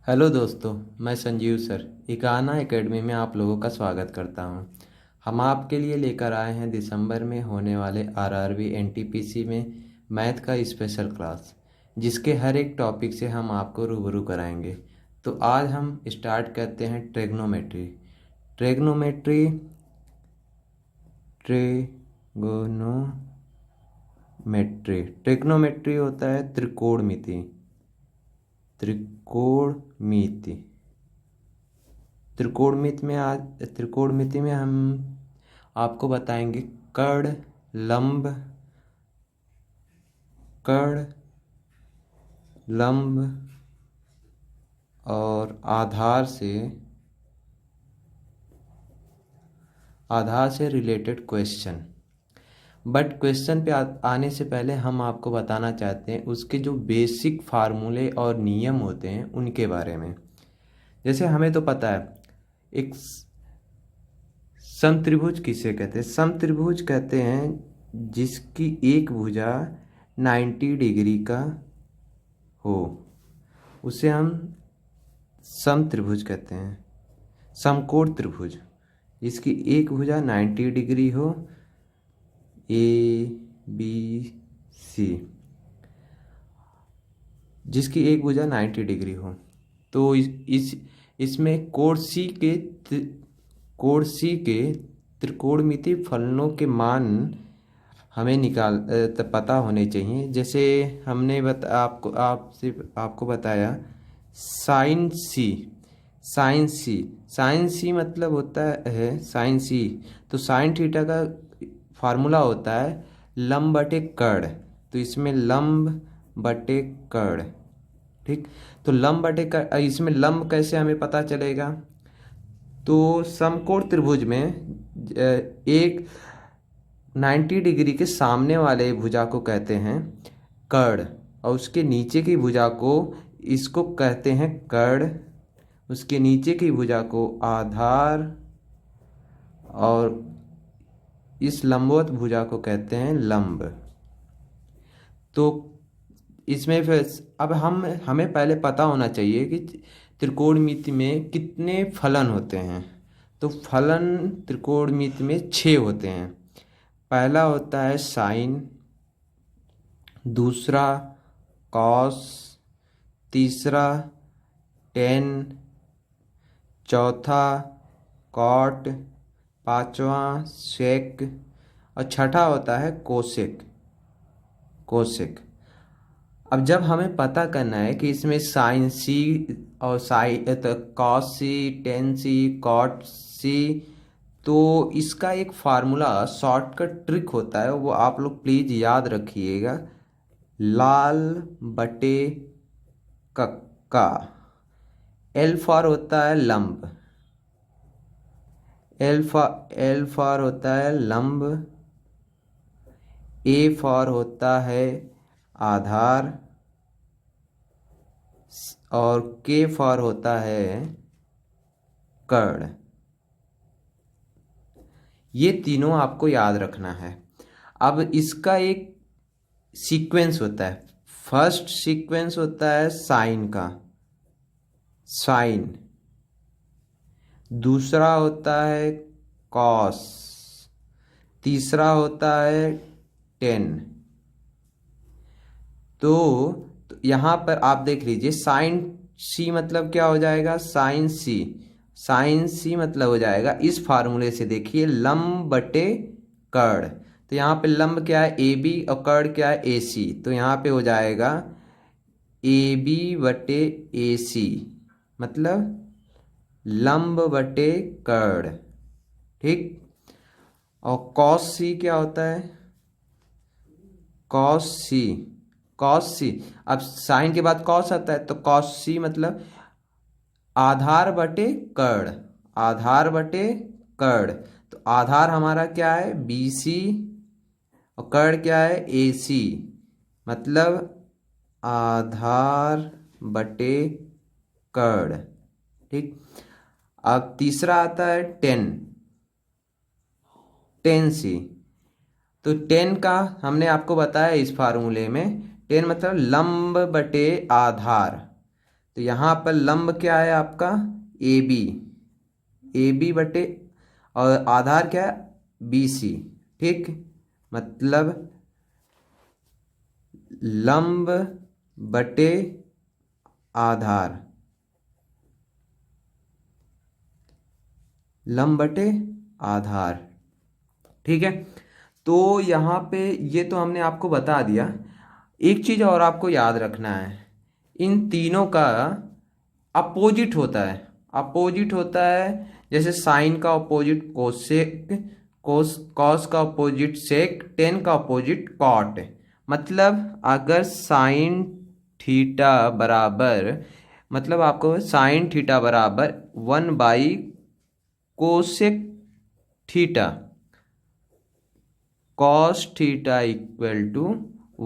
Hello दोस्तों, मैं Sanjeev sir Ekana academy में आप लोगों का स्वागत करता हूं। हम आपके लिए लेकर आए हैं दिसंबर में होने वाले आरआरबी एनटीपीसी में मैथ का स्पेशल क्लास, जिसके हर एक टॉपिक से हम आपको रूबरू कराएंगे। तो आज हम स्टार्ट करते हैं ट्रिग्नोमेट्री। ट्रिग्नोमेट्री ट्रिग्नोमेट्री होता है त्रिकोणमिति। त्रिकोणमिति त्रिकोणमिति में हम आपको बताएंगे कर्ण, लंब, कर्ण, लंब और आधार से रिलेटेड क्वेश्चन। बट क्वेश्चन पे आने से पहले हम आपको बताना चाहते हैं उसके जो बेसिक फार्मूले और नियम होते हैं उनके बारे में। जैसे हमें तो पता है एक समत्रिभुज किसे कहते हैं। समत्रिभुज कहते हैं जिसकी एक भुजा 90 डिग्री का हो, उसे हम समत्रिभुज कहते हैं। समकोण त्रिभुज जिसकी एक भुजा 90 डिग्री हो, ए बी सी, जिसकी एक भुजा 90 डिग्री हो, तो इसमें कोण सी के त्रिकोणमिति फलनों के मान हमें पता होने चाहिए। जैसे हमने आपको बताया साइन सी। साइन सी मतलब होता है साइन सी। तो साइन थीटा का फार्मूला होता है लंब बटे कर्ण। तो इसमें लंब बटे कर्ण, ठीक। तो लंब बटे कर्ण, इसमें लंब कैसे हमें पता चलेगा? तो समकोण त्रिभुज में एक 90 डिग्री के सामने वाले भुजा को कहते हैं कर्ण, और उसके नीचे की भुजा को इसको कहते हैं कर्ण, उसके नीचे की भुजा को आधार, और इस लंबवत भुजा को कहते हैं लंब। तो इसमें फिर अब हमें पहले पता होना चाहिए कि त्रिकोणमिति में कितने फलन होते हैं। तो फलन त्रिकोणमिति में 6 होते हैं। पहला होता है साइन, दूसरा कॉस, तीसरा टेन, चौथा कॉट, पांचवा सेक और छठा होता है कोसेक। अब जब हमें पता करना है कि इसमें साइन सी और कॉस सी, टेन सी, कॉट सी, तो इसका एक फार्मूला शॉर्टकट ट्रिक होता है, वो आप लोग प्लीज याद रखिएगा। लाल बटे कक्का। एल फॉर होता है लंब, एल फॉर होता है लंब, ए फॉर होता है आधार, और के फॉर होता है कर्ण। ये तीनों आपको याद रखना है। अब इसका एक सीक्वेंस होता है। फर्स्ट सीक्वेंस होता है साइन का, साइन। दूसरा होता है कॉस, तीसरा होता है टेन। तो यहाँ पर आप देख लीजिए साइन सी मतलब क्या हो जाएगा, साइन सी मतलब हो जाएगा इस फार्मूले से, देखिए लंब बटे कर्ण। तो यहाँ पे लंब क्या है, ए बी, और कर्ण क्या है, ए सी। तो यहाँ पे हो जाएगा ए बी बटे ए सी, मतलब लंब बटे कर्ण, ठीक। और कॉस सी क्या होता है, कॉस सी। अब साइन के बाद कॉस आता है, तो कॉस सी मतलब आधार बटे कर्ण, आधार बटे कर्ण। तो आधार हमारा क्या है, बी सी, और कर्ण क्या है, ए सी, मतलब आधार बटे कर्ण, ठीक। अब तीसरा आता है टेन, टेन सी। तो टेन का हमने आपको बताया इस फार्मूले में, टेन मतलब लंब बटे आधार। तो यहाँ पर लंब क्या है आपका ए बी, ए बी बटे और आधार क्या है बी सी। ठीक, मतलब लंब बटे आधार, लंब बटे आधार। ठीक है, तो यहाँ पे ये तो हमने आपको बता दिया। एक चीज़ और आपको याद रखना है, इन तीनों का अपोजिट होता है। अपोजिट होता है जैसे साइन का अपोजिट कोसेक, कॉस का अपोजिट सेक, टेन का अपोजिट कॉट। मतलब अगर साइन थीटा बराबर, मतलब आपको साइन थीटा बराबर 1 cosec theta, cos theta equal to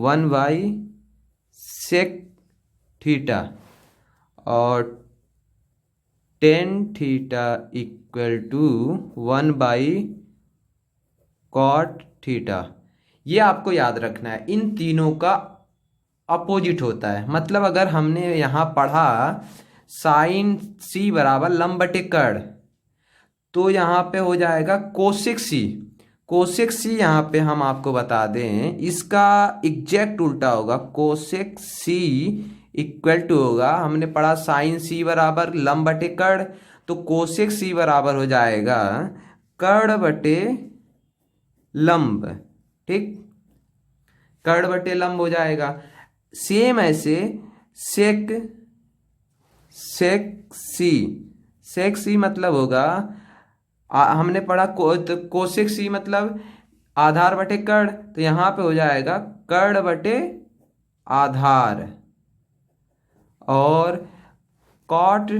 1/सेक थीटा, और टेन थीटा इक्वल टू 1/कॉट थीटा। ये आपको याद रखना है, इन तीनों का अपोजिट होता है। मतलब अगर हमने यहाँ पढ़ा साइन सी बराबर लंब बटे कर्ण, तो यहाँ पे हो जाएगा कोसेक सी। कोसेक सी यहाँ पे हम आपको बता दें इसका एग्जैक्ट उल्टा होगा, कोसेक सी इक्वल टू होगा, हमने पढ़ा साइन सी बराबर लंब बटे कर्ण, तो कोसेक सी बराबर हो जाएगा कर्ण बटे लंब। ठीक, कर्ण बटे लंब हो जाएगा। सेम ऐसे सेक, सेक सी, सेक सी मतलब होगा हमने पढ़ा कोसेक सी मतलब आधार बटे कर्ण, तो यहाँ पे हो जाएगा कर्ण बटे आधार। और कॉट,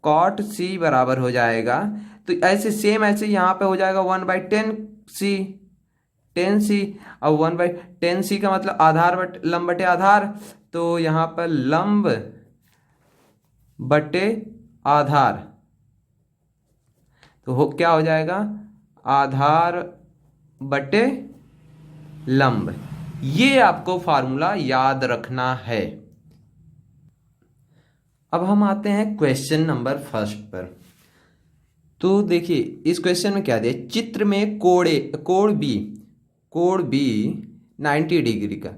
कॉट सी बराबर हो जाएगा, तो ऐसे सेम ऐसे यहाँ पे हो जाएगा 1/10 सी, 10 सी। और 1/10 सी का मतलब आधार बटे लंब बटे आधार, तो यहाँ पर लंब बटे आधार, तो क्या हो जाएगा आधार बटे लंब। ये आपको फार्मूला याद रखना है। अब हम आते हैं क्वेश्चन नंबर फर्स्ट पर। तो देखिए इस क्वेश्चन में क्या दिया, चित्र में कोण बी 90 डिग्री का,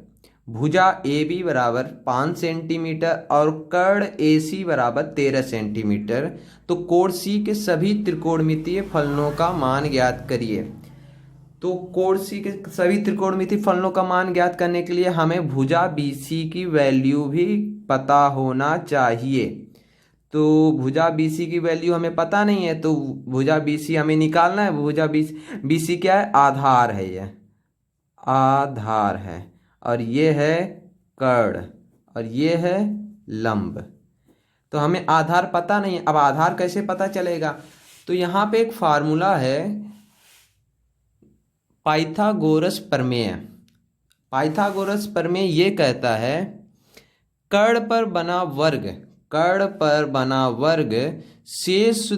भुजा ए बी बराबर 5 सेंटीमीटर और कर्ण ए सी बराबर 13 सेंटीमीटर, तो कोण सी के सभी त्रिकोणमितीय फलनों का मान ज्ञात करिए। तो कोण सी के सभी त्रिकोणमितीय फलनों का मान ज्ञात करने के लिए हमें भुजा बी सी की वैल्यू भी पता होना चाहिए। तो भुजा बी सी की वैल्यू हमें पता नहीं है, तो भुजा बी सी हमें निकालना है। भुजा बी सी क्या है, आधार है, यह आधार है, और ये है कर्ण, और ये है लंब। तो हमें आधार पता नहीं है, अब आधार कैसे पता चलेगा, तो यहाँ पे एक फार्मूला है पाइथागोरस प्रमेय। पाइथागोरस प्रमेय ये कहता है कर्ण पर बना वर्ग, कर्ण पर बना वर्ग शेष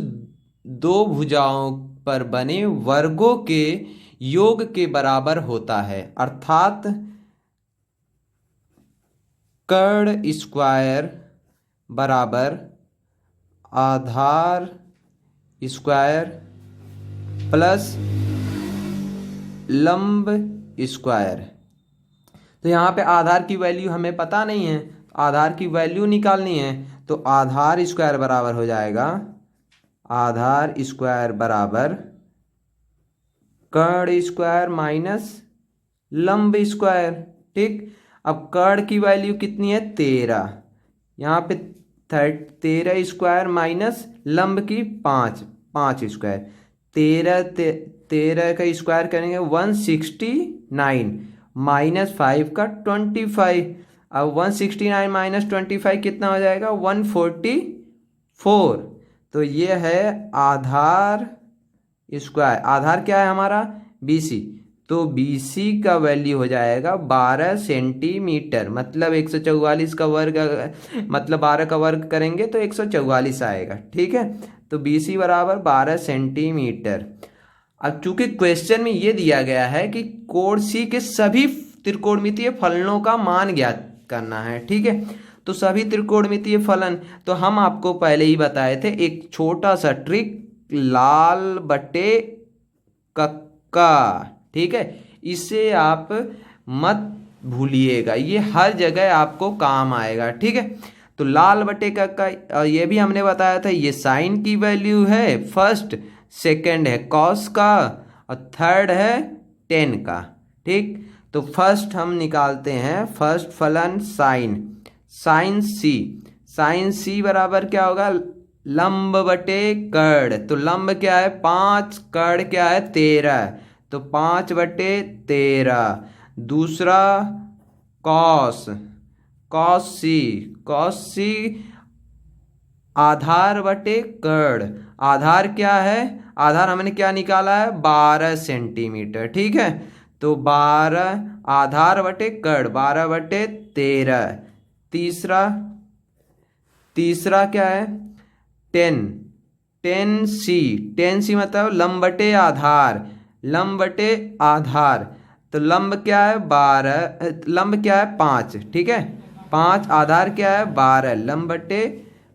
दो भुजाओं पर बने वर्गों के योग के बराबर होता है। अर्थात कर्ण स्क्वायर बराबर आधार स्क्वायर प्लस लंब स्क्वायर। तो यहाँ पे आधार की वैल्यू हमें पता नहीं है, आधार की वैल्यू निकालनी है, तो आधार स्क्वायर बराबर हो जाएगा, आधार स्क्वायर बराबर कर्ण स्क्वायर माइनस लंब स्क्वायर। ठीक, अब कर्ण की वैल्यू कितनी है 13, यहाँ पे 13 स्क्वायर माइनस लंब की 5 स्क्वायर, 13 का स्क्वायर करेंगे 169 माइनस 5 का 25। अब 169 माइनस 25 कितना हो जाएगा 144। तो ये है आधार स्क्वायर। आधार क्या है हमारा BC, तो BC का वैल्यू हो जाएगा 12 सेंटीमीटर। मतलब 144 का वर्ग, मतलब 12 का वर्ग करेंगे तो 144 आएगा। ठीक है, तो BC बराबर 12 सेंटीमीटर। अब चूंकि क्वेश्चन में ये दिया गया है कि कोण C के सभी त्रिकोणमितीय फलनों का मान ज्ञात करना है, ठीक है, तो सभी त्रिकोणमितीय फलन, तो हम आपको पहले ही बताए थे एक छोटा सा ट्रिक, लाल बटे कक्का, ठीक है, इसे आप मत भूलिएगा, ये हर जगह आपको काम आएगा, ठीक है। तो लाल बटे कक्का, ये भी हमने बताया था, ये साइन की वैल्यू है, फर्स्ट, सेकंड है कॉस का और थर्ड है टेन का, ठीक। तो फर्स्ट हम निकालते हैं, फर्स्ट फलन साइन, साइन सी, साइन सी बराबर क्या होगा, लंब बटे कर्ण, तो लंब क्या है 5, कर्ण क्या है 13, तो 5 बटे 13। दूसरा कॉस, कॉस सी, कॉस सी आधार बटे कर्ण, आधार क्या है, आधार हमने क्या निकाला है 12 सेंटीमीटर, ठीक है। तो 12 आधार बटे कर्ण, 12 बटे 13। तीसरा, तीसरा क्या है 10, 10 सी, 10 सी मतलब लंब बटे आधार, लंब बटे आधार, तो लंब क्या है 12, लंब क्या है 5, ठीक है, 5, आधार क्या है 12, लंब बटे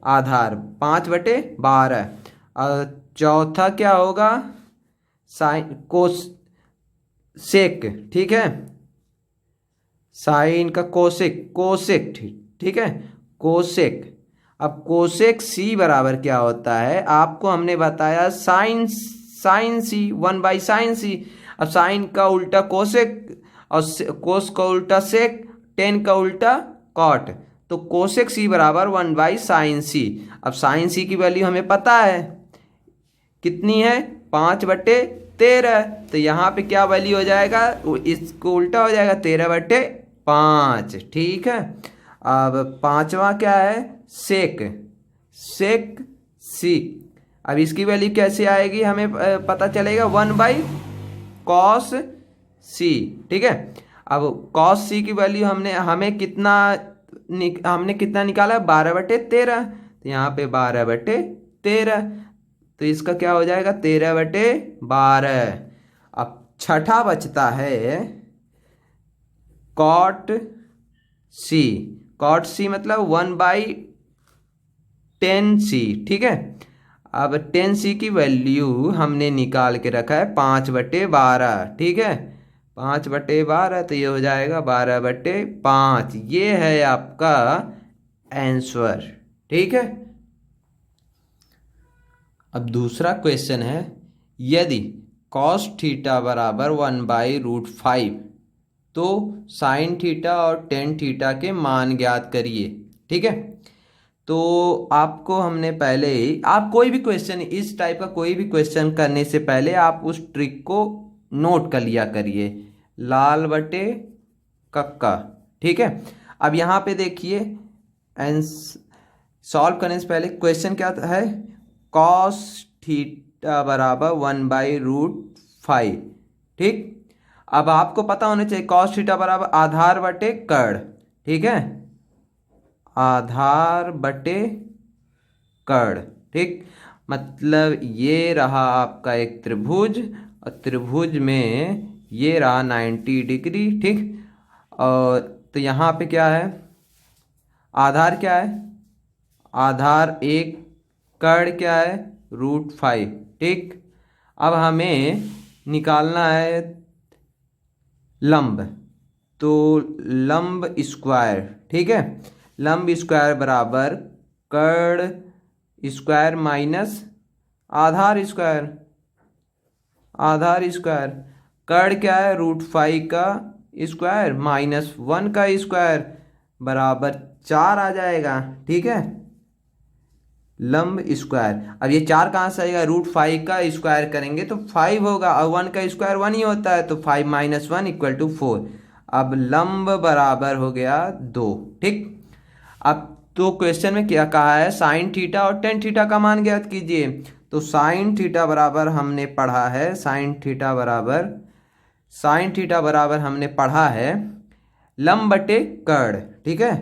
आधार 5 बटे 12। और चौथा क्या होगा साइन कोस सेक, ठीक है, साइन का कोसेक, कोसेक, ठीक है, कोसेक। अब कोसेक सी बराबर क्या होता है, आपको हमने बताया sine, sine C 1 by sine C, अब साइन का उल्टा कोसेक और कोस का उल्टा सेक, टेन का उल्टा कॉट, तो कोसेक सी बराबर 1 बाई साइन सी। अब साइन सी की वैल्यू हमें पता है कितनी है 5 बटे 13, तो यहाँ पे क्या वैल्यू हो जाएगा, इसको उल्टा हो जाएगा 13 बटे 5, ठीक है। अब पांचवा क्या है सेक, सेक सी, अब इसकी वैल्यू कैसे आएगी हमें पता चलेगा 1 बाई कॉस सी, ठीक है। अब कॉस सी की वैल्यू हमें कितना निकाला 12 बटे 13, तो यहाँ पे 12 बटे 13, तो इसका क्या हो जाएगा 13 बटे 12। अब छठा बचता है कॉट सी, कॉट सी मतलब 1 बाई 10 सी, ठीक है। अब 10 सी की वैल्यू हमने निकाल के रखा है 5 बटे 12, ठीक है, 5 बटे 12, तो ये हो जाएगा 12 बटे 5, ये है आपका आंसर, ठीक है। अब दूसरा क्वेश्चन है, यदि कॉस थीटा बराबर 1 बाई रूट 5, तो साइन थीटा और टेन थीटा के मान ज्ञात करिए, ठीक है। तो आपको हमने पहले ही, आप कोई भी क्वेश्चन इस टाइप का कोई भी क्वेश्चन करने से पहले आप उस ट्रिक को नोट कर लिया करिए, लाल बटे कक्का, ठीक है। अब यहाँ पे देखिए सॉल्व करने से पहले क्वेश्चन क्या है, कॉस थीटा बराबर 1 बाई रूट 5, ठीक। अब आपको पता होना चाहिए कॉस थीटा बराबर आधार बटे कर्ण, ठीक है, आधार बटे कर्ण, ठीक। मतलब ये रहा आपका एक त्रिभुज और त्रिभुज में ये रहा 90 डिग्री, ठीक। और तो यहाँ पे क्या है आधार क्या है, आधार एक, कर्ण क्या है रूट 5, ठीक। अब हमें निकालना है लंब, तो लंब स्क्वायर, ठीक है, लंब स्क्वायर बराबर कर्ण स्क्वायर माइनस आधार स्क्वायर, आधार स्क्वायर, कर्ण क्या है रूट 5 का स्क्वायर माइनस 1 का स्क्वायर बराबर 4 आ जाएगा, ठीक है, लंब स्क्वायर। अब ये 4 कहाँ से आएगा, रूट 5 का स्क्वायर करेंगे तो 5 होगा और 1 का स्क्वायर 1 ही होता है, तो 5 माइनस 1 इक्वल टू 4। अब लंब बराबर हो गया 2, ठीक। अब तो क्वेश्चन में क्या कहा है, साइन थीटा और टेन थीटा का मान ज्ञात कीजिए, तो साइन थीटा बराबर हमने पढ़ा है, साइन थीटा बराबर हमने पढ़ा है लंब बटे कर्ण, ठीक है,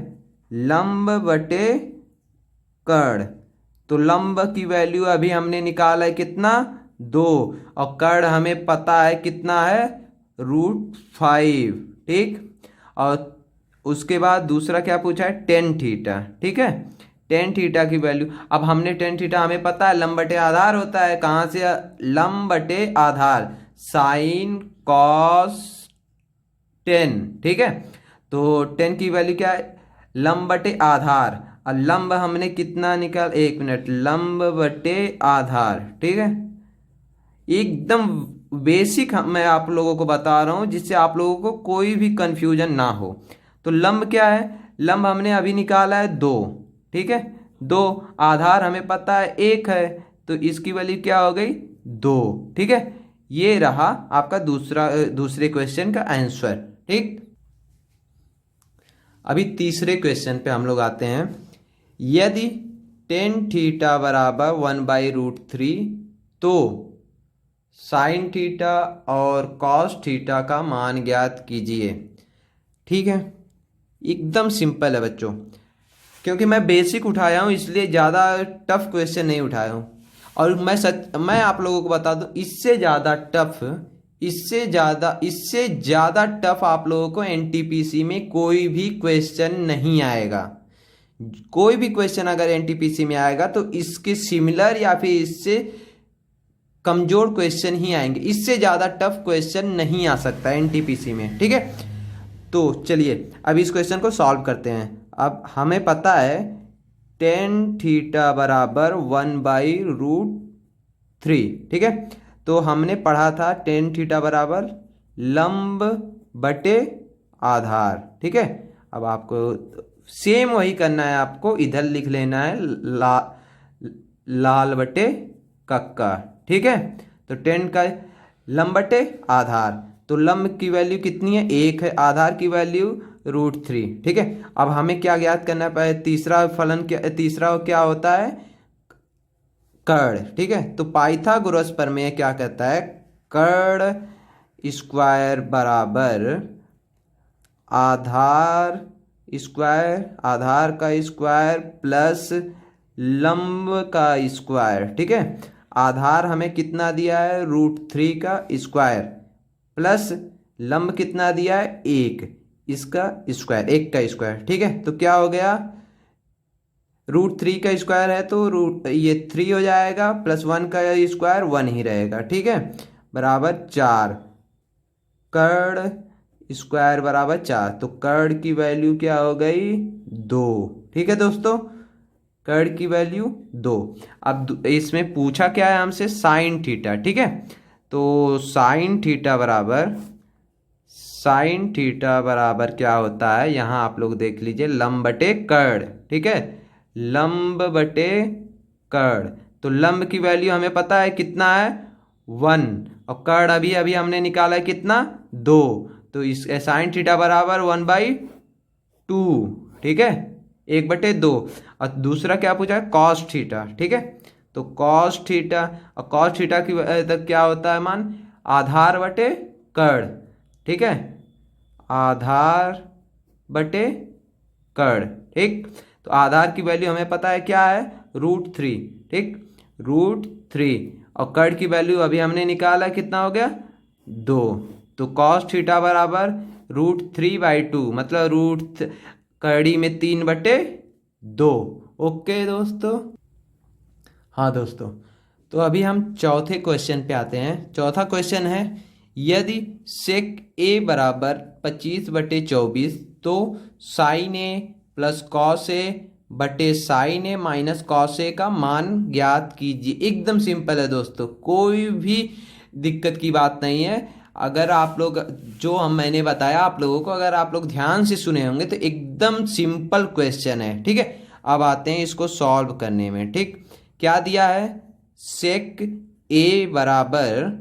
लंब बटे कर्ण, तो लंब की वैल्यू अभी हमने निकाला है कितना 2, और कर्ण हमें पता है कितना है रूट 5, ठीक। और उसके बाद दूसरा क्या पूछा है, टेन थीटा। ठीक है, टेन थीटा की वैल्यू, अब हमने टेन थीटा हमें पता है लंब बटे आधार होता है, कहाँ से, लंब बटे आधार, साइन कॉस टेन। ठीक है, तो टेन की वैल्यू क्या है, लंब बटे आधार, और लंब हमने कितना निकाल, एक मिनट, लंब बटे आधार। ठीक है, एकदम बेसिक मैं आप लोगों को बता रहा हूं जिससे आप लोगों को कोई भी कंफ्यूजन ना हो। तो लंब क्या है, लंब हमने अभी निकाला है 2। ठीक है, 2, आधार हमें पता है 1 है, तो इसकी वैल्यू क्या हो गई, 2। ठीक है, ये रहा आपका दूसरे क्वेश्चन का आंसर। ठीक, अभी तीसरे क्वेश्चन पे हम लोग आते हैं। यदि टेन थीटा बराबर 1/√3 तो साइन थीटा और कॉस थीटा का मान ज्ञात कीजिए। ठीक है, एकदम सिंपल है बच्चों, क्योंकि मैं बेसिक उठाया हूँ इसलिए ज़्यादा टफ क्वेश्चन नहीं उठाया हूँ। और मैं आप लोगों को बता दूँ, इससे ज़्यादा टफ आप लोगों को एनटीपीसी में कोई भी क्वेश्चन नहीं आएगा। कोई भी क्वेश्चन अगर एनटीपीसी में आएगा तो इसके सिमिलर या फिर इससे कमजोर क्वेश्चन ही आएंगे, इससे ज़्यादा टफ क्वेश्चन नहीं आ सकता एनटीपीसी में। ठीक है, तो चलिए अब इस क्वेश्चन को सॉल्व करते हैं। अब हमें पता है टेन थीटा बराबर 1/√3। ठीक है, तो हमने पढ़ा था टेन थीटा बराबर लंब बटे आधार। ठीक है, अब आपको सेम वही करना है, आपको इधर लिख लेना है लाल बटे कक्का। ठीक है, तो 10 का लंब बटे आधार, तो लंब की वैल्यू कितनी है, 1 है, आधार की वैल्यू √3। ठीक है, अब हमें क्या ज्ञात करना है, तीसरा क्या होता है, कर्ण। ठीक है, तो पाइथागोरस प्रमेय क्या कहता है, कर्ण स्क्वायर बराबर आधार का स्क्वायर प्लस लंब का स्क्वायर। ठीक है, आधार हमें कितना दिया है, √3 का स्क्वायर, प्लस लंब कितना दिया है, 1, इसका स्क्वायर, 1 का स्क्वायर। ठीक है, तो क्या हो गया, √3 का स्क्वायर है तो ये 3 हो जाएगा, प्लस 1 का स्क्वायर 1 ही रहेगा। ठीक है, बराबर 4, कर्ण स्क्वायर बराबर 4, तो कर्ण की वैल्यू क्या हो गई, 2। ठीक है दोस्तों, कर्ण की वैल्यू 2। अब इसमें पूछा क्या है हमसे, साइन थीटा। ठीक है, तो साइन थीटा बराबर क्या होता है, यहाँ आप लोग देख लीजिए, लंब बटे कर्ण। ठीक है, लंब बटे कर्ण, तो लंब की वैल्यू हमें पता है कितना है, 1, और कर्ण अभी अभी हमने निकाला है कितना, 2, तो इस साइन थीटा बराबर 1/2। ठीक है, 1/2। और दूसरा क्या पूछा है, कॉस थीटा। ठीक है, तो कॉस थीटा, और कॉस थीटा की तक क्या होता है मान, आधार बटे कर्ण। ठीक है, आधार बटे कर्ण। ठीक, तो आधार की वैल्यू हमें पता है क्या है, √3। ठीक, √3, और कर्ण की वैल्यू अभी हमने निकाला, कितना हो गया, 2, तो कॉस थीटा बराबर √3/2, मतलब कड़ी में 3/2। ओके दोस्तों, हाँ दोस्तों, तो अभी हम चौथे क्वेश्चन पे आते हैं। चौथा क्वेश्चन है, यदि सेक ए बराबर 25/24 तो साइन ए प्लस कॉस ए बटे sign A minus cos A का मान ज्ञात कीजिए। एकदम सिंपल है दोस्तों, कोई भी दिक्कत की बात नहीं है। अगर आप लोग मैंने बताया आप लोगों को, अगर आप लोग ध्यान से सुने होंगे तो एकदम सिंपल क्वेश्चन है। ठीक है, अब आते हैं इसको सॉल्व करने में। ठीक, क्या दिया है, सेक ए बराबर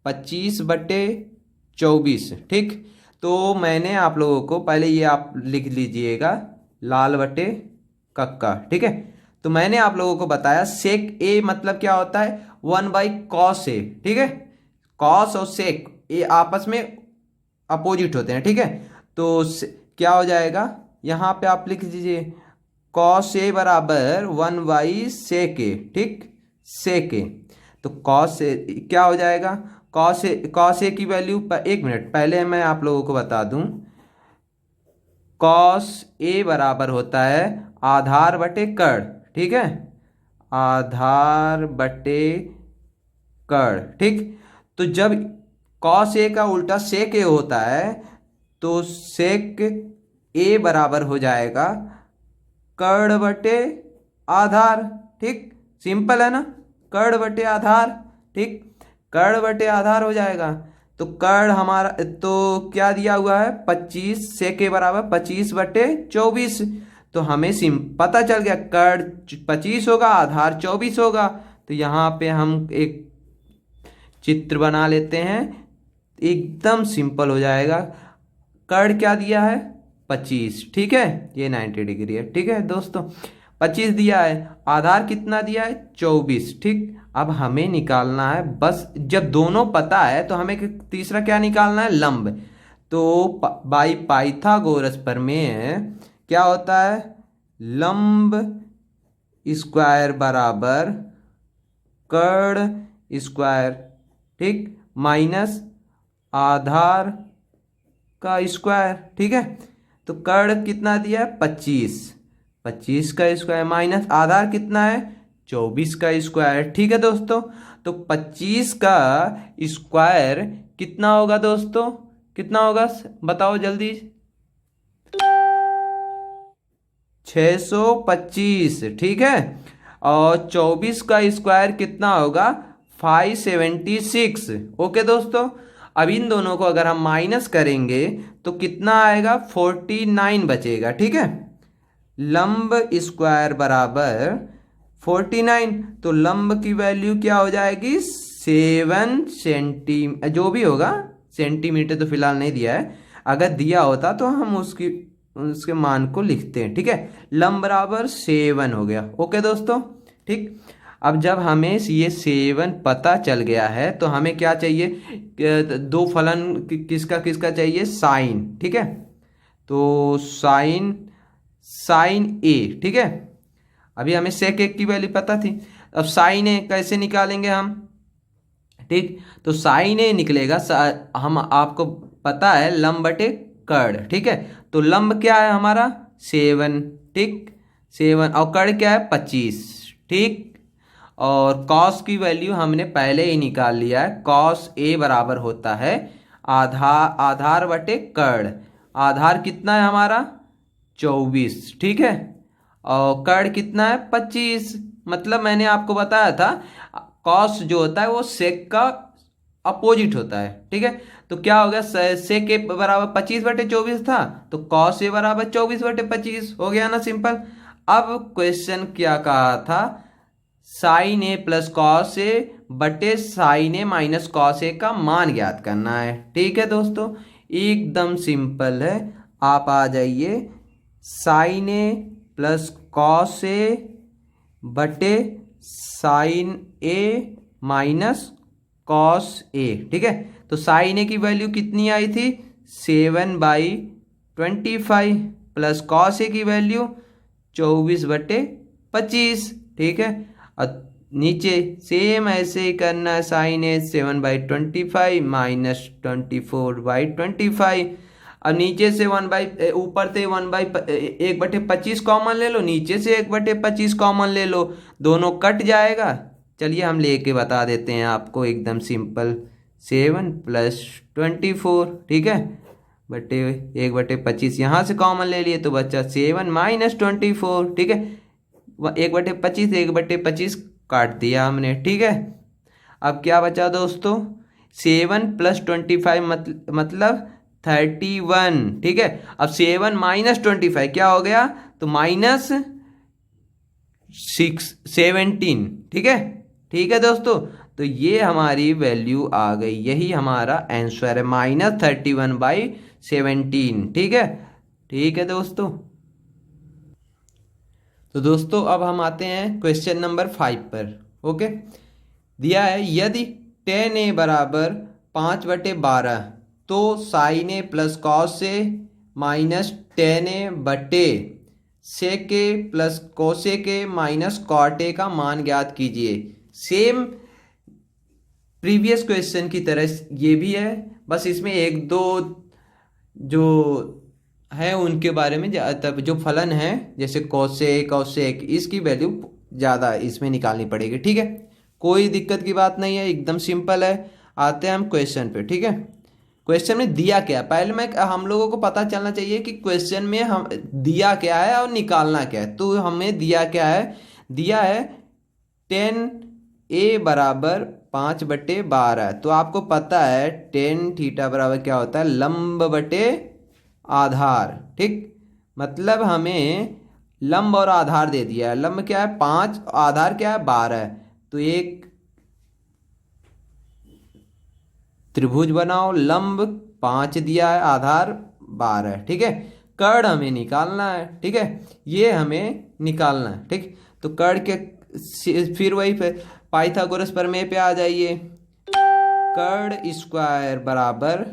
25/24। ठीक, तो मैंने आप लोगों को पहले ये आप लिख लीजिएगा, लाल बटे कक्का। ठीक है, तो मैंने आप लोगों को बताया सेक ए मतलब क्या होता है, 1/cos ए। ठीक है, कॉस और सेक ये आपस में अपोजिट होते हैं। ठीक है, तो क्या हो जाएगा, यहाँ पे आप लिख दीजिए कॉस ए बराबर 1/sec ए। ठीक, सेक ए, तो कॉस ए क्या हो जाएगा, कॉस ए की वैल्यू, एक मिनट पहले मैं आप लोगों को बता दूं, कॉस ए बराबर होता है आधार बटे कड़, ठीक है, आधार बटे कड़, ठीक। तो जब कॉस ए का उल्टा सेक ए होता है तो सेक ए बराबर हो जाएगा कड़ बटे आधार, ठीक, सिंपल है ना, कड़ बटे आधार, ठीक, कड़ बटे आधार हो जाएगा। तो कड़ हमारा तो क्या दिया हुआ है 25, से के बराबर 25/24, तो हमें पता चल गया कड़ 25 होगा आधार 24 होगा। तो यहाँ पे हम एक चित्र बना लेते हैं, एकदम सिंपल हो जाएगा। कड़ क्या दिया है 25, ठीक है, ये 90 डिग्री है, ठीक है दोस्तों, 25 दिया है, आधार कितना दिया है 24, ठीक। अब हमें निकालना है, बस जब दोनों पता है तो हमें तीसरा क्या निकालना है, लंब। तो बाई पाइथागोरस प्रमेय क्या होता है, लंब स्क्वायर बराबर कड़ स्क्वायर, ठीक, माइनस आधार का स्क्वायर, ठीक है। तो कड़ कितना दिया है 25, 25 का स्क्वायर माइनस आधार कितना है 24 का स्क्वायर, ठीक है दोस्तों। तो 25 का स्क्वायर कितना होगा दोस्तों, कितना होगा बताओ जल्दी, 625, ठीक है। और 24 का स्क्वायर कितना होगा 576, ओके दोस्तों। अब इन दोनों को अगर हम माइनस करेंगे तो कितना आएगा 49 बचेगा, ठीक है। लंब स्क्वायर बराबर 49, तो लंब की वैल्यू क्या हो जाएगी 7 सेंटीमीटर, जो भी होगा, सेंटीमीटर तो फिलहाल नहीं दिया है, अगर दिया होता तो हम उसके मान को लिखते हैं, ठीक है। लंब बराबर 7 हो गया, ओके दोस्तों, ठीक। अब जब हमें ये 7 पता चल गया है तो हमें क्या चाहिए, दो फलन किसका किसका चाहिए, साइन, ठीक है। तो साइन ए, ठीक है, अभी हमें सेक एक की वैल्यू पता थी, अब साइन ए कैसे निकालेंगे हम, ठीक। तो साइन ए निकलेगा, हम आपको पता है लंब बटे कड़, ठीक है। तो लंब क्या है हमारा 7, ठीक, 7, और कड़ क्या है 25, ठीक। और कॉस की वैल्यू हमने पहले ही निकाल लिया है, कॉस ए बराबर होता है आधार बटे कड़, आधार कितना है हमारा 24, ठीक है, और कड़ कितना है 25, मतलब मैंने आपको बताया था कॉस जो होता है वो सेक का अपोजिट होता है, ठीक है। तो क्या हो गया, सेक ए बराबर 25/24 था, तो कॉस ए बराबर 24/25 हो गया ना, सिंपल। अब क्वेश्चन क्या कहा था, साइन ए प्लस कॉस ए बटे sign A minus cos A का मान ज्ञात करना है, ठीक है दोस्तों, एकदम सिंपल है। आप आ जाइए, साइन ए प्लस कॉस ए बटे sign A minus cos A, ठीक है। तो साइन ए की वैल्यू कितनी आई थी 7/25 प्लस कॉस ए की वैल्यू 24/25, ठीक है। और नीचे सेम ऐसे ही करना है, साइन ए 7/25 माइनस 24/25। अब नीचे से ऊपर से 1/25 कॉमन ले लो, नीचे से 1/25 कॉमन ले लो, दोनों कट जाएगा। चलिए हम लेके बता देते हैं आपको, एकदम सिंपल, 7 + 24, ठीक है, बटे 1/25 यहाँ से कॉमन ले लिए तो बच्चा 7 - 24, ठीक है, 1/25 1/25 काट दिया हमने, ठीक है। अब क्या बचा दोस्तों, 7 + 25 मतलब 31, ठीक है। अब 7 - 25 क्या हो गया, तो -17, ठीक है, ठीक है दोस्तों। तो ये हमारी वैल्यू आ गई, यही हमारा आंसर है, -31/17, ठीक है, ठीक है दोस्तों। तो दोस्तों अब हम आते हैं क्वेश्चन नंबर 5 पर, ओके। दिया है यदि tan a बराबर 5/12 तो sin a plus cos A minus tan a बटे sec a plus cosec a minus cot a का मान ज्ञात कीजिए। सेम प्रीवियस क्वेश्चन की तरह ये भी है, बस इसमें एक दो जो है उनके बारे में तब जो फलन है जैसे कोसेक और सेक इसकी वैल्यू ज़्यादा इसमें निकालनी पड़ेगी। ठीक है, कोई दिक्कत की बात नहीं है, एकदम सिंपल है। आते हैं हम क्वेश्चन पे। ठीक है, क्वेश्चन में दिया क्या है पहले मैं हम लोगों को पता चलना चाहिए कि क्वेश्चन में हम दिया क्या है और निकालना क्या है। तो हमें दिया क्या है, दिया है 10 a बराबर 5/12। तो आपको पता है टेन थीटा बराबर क्या होता है, लंब बटे आधार। ठीक, मतलब हमें लंब और आधार दे दिया है। लंब क्या है 5, आधार क्या है 12। तो एक त्रिभुज बनाओ, लंब 5 दिया है, आधार 12। ठीक है, कर्ण हमें निकालना है। ठीक है, ये हमें निकालना है। ठीक, तो कर्ण के फिर वही पाइथागोरस प्रमेय पे आ जाइए। कर्ण स्क्वायर बराबर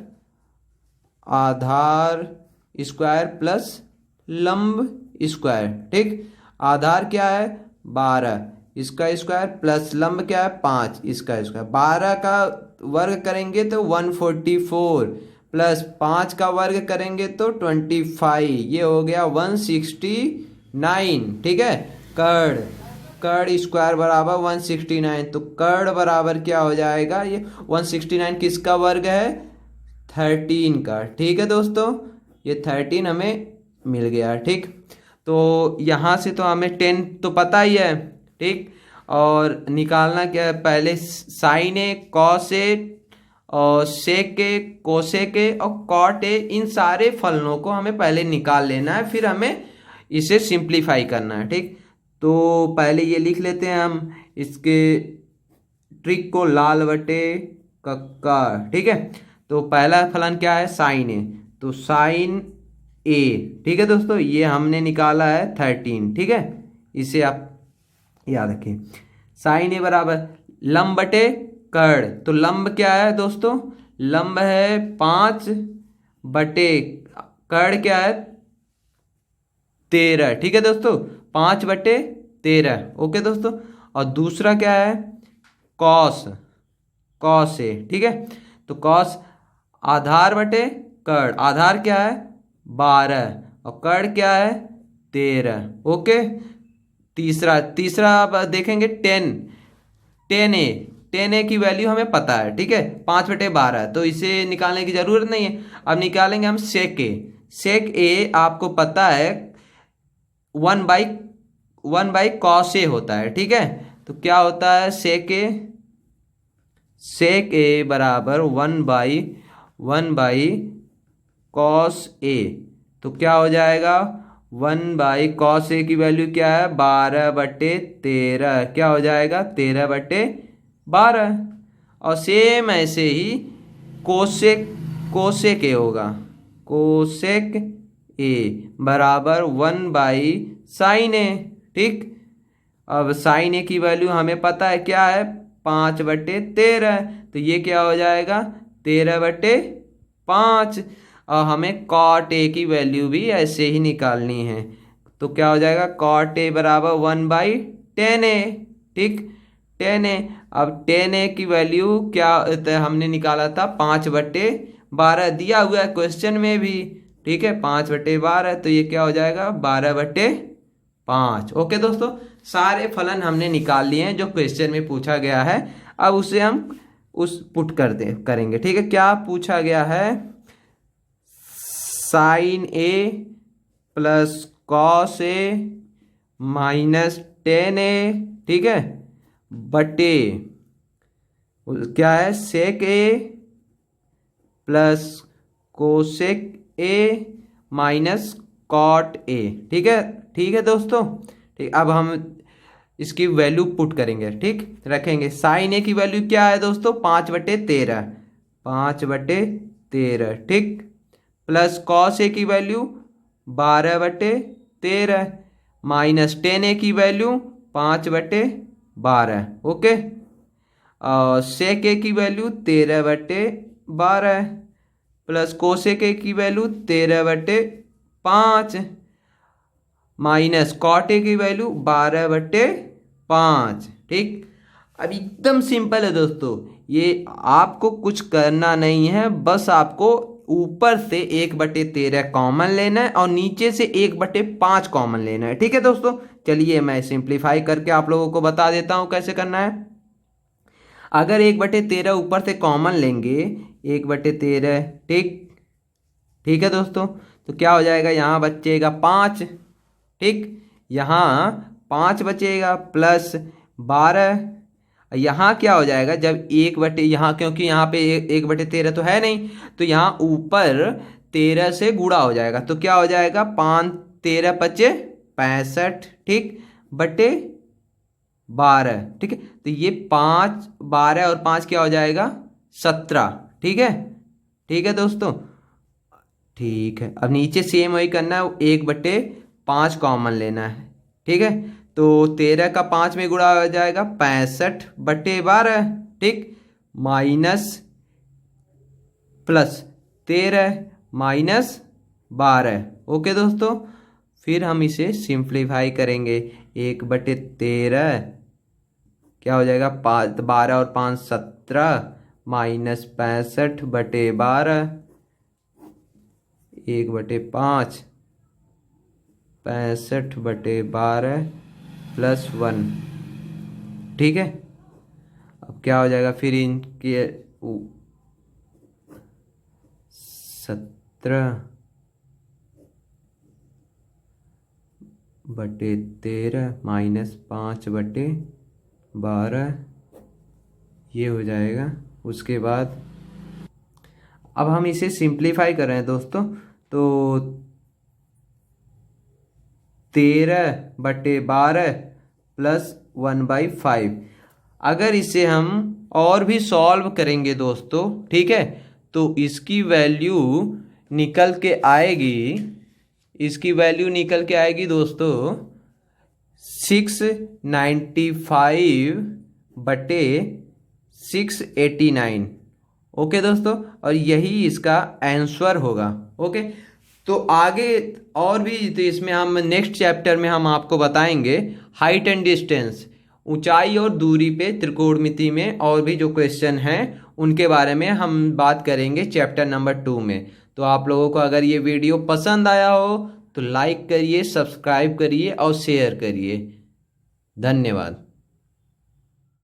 आधार स्क्वायर प्लस लंब स्क्वायर। ठीक, आधार क्या है 12, इसका स्क्वायर प्लस लंब क्या है 5, इसका स्क्वायर। 12 का वर्ग करेंगे तो 144 प्लस 5 का वर्ग करेंगे तो 25, ये हो गया 169। ठीक है, कर्ण स्क्वायर बराबर 169। तो कर्ण बराबर क्या हो जाएगा, ये 169 किसका वर्ग है 13 का। ठीक है दोस्तों, ये 13 हमें मिल गया। ठीक, तो यहाँ से तो हमें 10 तो पता ही है। ठीक, और निकालना क्या है, पहले साइन ए, कॉस ए और सेक ए, कोसेक ए और कॉट ए, इन सारे फलनों को हमें पहले निकाल लेना है, फिर हमें इसे सिंप्लीफाई करना है। ठीक, तो पहले ये लिख लेते हैं हम इसके ट्रिक को, लाल बटे कक्का। ठीक है, तो पहला फलन क्या है साइन ए, तो साइन ए। ठीक है दोस्तों, ये हमने निकाला है 13। ठीक है, इसे आप याद रखिए। साइन ए बराबर लंब बटे कर्ण, तो लंब क्या है दोस्तों, लंब है 5 बटे कर्ण क्या है 13। ठीक है दोस्तों, 5/13। ओके दोस्तों, और दूसरा क्या है कॉस, कॉस ए। ठीक है, तो कॉस आधार बटे कर्ण, आधार क्या है 12 और कर्ण क्या है 13। ओके, तीसरा तीसरा आप देखेंगे 10 ए की वैल्यू हमें पता है। ठीक है, 5/12, तो इसे निकालने की जरूरत नहीं है। अब निकालेंगे हम सेक ए। सेक ए आपको पता है 1/1 कॉस ए होता है। ठीक है, तो क्या होता है सेक ए बराबर 1/1 कॉस ए। तो क्या हो जाएगा 1/कॉस ए की वैल्यू क्या है 12/13, क्या हो जाएगा 13/12। और सेम ऐसे ही कोसेक ए होगा, कोसेक ए बराबर 1/साइन ए। ठीक, अब साइन ए की वैल्यू हमें पता है क्या है 5/13, तो ये क्या हो जाएगा 13/5। और हमें कॉट ए की वैल्यू भी ऐसे ही निकालनी है, तो क्या हो जाएगा कॉट ए बराबर 1/10 ए। ठीक, 10 ए। अब 10 ए की वैल्यू क्या हमने निकाला था 5/12, दिया हुआ है क्वेश्चन में भी। ठीक है, 5/12, तो ये क्या हो जाएगा 12/5। ओके दोस्तों, सारे फलन हमने निकाल लिए हैं जो क्वेश्चन में पूछा गया है। अब उसे हम पुट करेंगे। ठीक है, क्या पूछा गया है, sine A plus cos A minus 10 A. ठीक है, बटे क्या है sec A plus cosec A minus cot A. ठीक है दोस्तों। ठीक, अब हम इसकी वैल्यू पुट करेंगे। ठीक, रखेंगे साइन ए की वैल्यू क्या है दोस्तों 5/13, 5/13। ठीक, प्लस कॉस ए की वैल्यू 12/13 माइनस 10 ए की वैल्यू 5/12। ओके, और सेक ए की वैल्यू 13/12 प्लस कोसेक ए की वैल्यू 13/5 माइनस कॉट ए की वैल्यू 12/5। ठीक, अब एकदम सिंपल है दोस्तों, ये आपको कुछ करना नहीं है, बस आपको ऊपर से 1/13 कॉमन लेना है और नीचे से 1/5 कॉमन लेना है। ठीक है दोस्तों, चलिए मैं सिंप्लीफाई करके आप लोगों को बता देता हूं कैसे करना है। अगर 1/13 ऊपर से कॉमन लेंगे, 1/13, ठीक है दोस्तों, तो क्या हो जाएगा, यहाँ बचेगा 5, ठीक, यहाँ 5 बचेगा प्लस 12, यहाँ क्या हो जाएगा, जब यहाँ क्योंकि यहाँ पे 1/13 तो है नहीं, तो यहाँ ऊपर 13 से गुणा हो जाएगा, तो क्या हो जाएगा, 5 13 पचे 65, ठीक, बटे 12, ठीक है, तो ये 5 12 और 5 क्या हो जाएगा, 17, ठीक है दोस्तों, ठीक है। अब नीचे सेम वही करना है, 1/5 कॉमन लेना है, ठीक है, तो 13 का 5 में गुणा हो जाएगा 65/12, ठीक, माइनस प्लस 13 माइनस 12। ओके दोस्तों, फिर हम इसे सिंप्लीफाई करेंगे, 1/13 क्या हो जाएगा, 12 और 5 17 माइनस 65/12, 1/5 65/12 प्लस 1, ठीक है। अब क्या हो जाएगा, फिर इनके 17/13 माइनस 5/12, ये हो जाएगा। उसके बाद अब हम इसे सिंप्लीफाई कर रहे हैं दोस्तों, तो 13/12 प्लस 1/5, अगर इसे हम और भी सॉल्व करेंगे दोस्तों, ठीक है, तो इसकी वैल्यू निकल के आएगी दोस्तों 695/689। ओके दोस्तों, और यही इसका आंसर होगा। ओके, तो आगे और भी, तो इसमें हम नेक्स्ट चैप्टर में हम आपको बताएंगे हाइट एंड डिस्टेंस, ऊंचाई और दूरी पे त्रिकोणमिति में और भी जो क्वेश्चन हैं उनके बारे में हम बात करेंगे चैप्टर नंबर 2 में। तो आप लोगों को अगर ये वीडियो पसंद आया हो तो लाइक करिए, सब्सक्राइब करिए और शेयर करिए। धन्यवाद।